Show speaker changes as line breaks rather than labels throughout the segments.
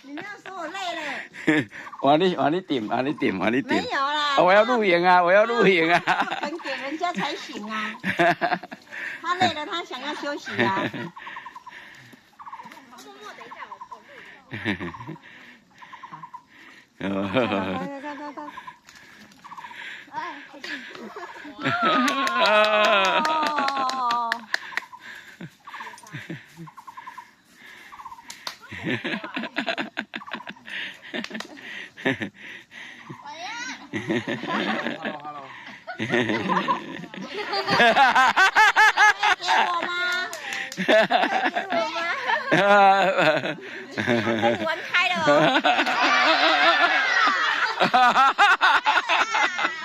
你那样说我累了。
往你点。
没有啦。
我要录影啊！
分给人家才行啊。他累了，他想要休息啊。默默等一下，我录。快！哎，Hello。给我吗？玩开了哦。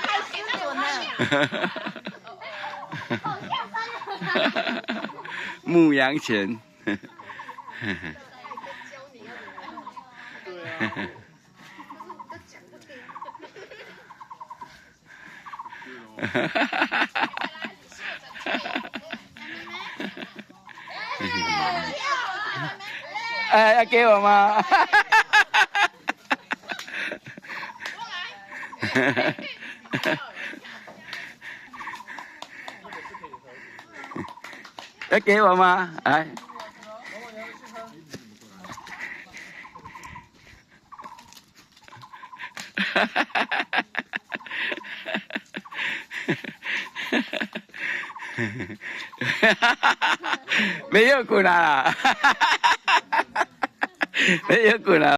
太精准了。
牧羊犬。哎，要给我吗？要给我吗？哎。没有滚啊！没有滚啊！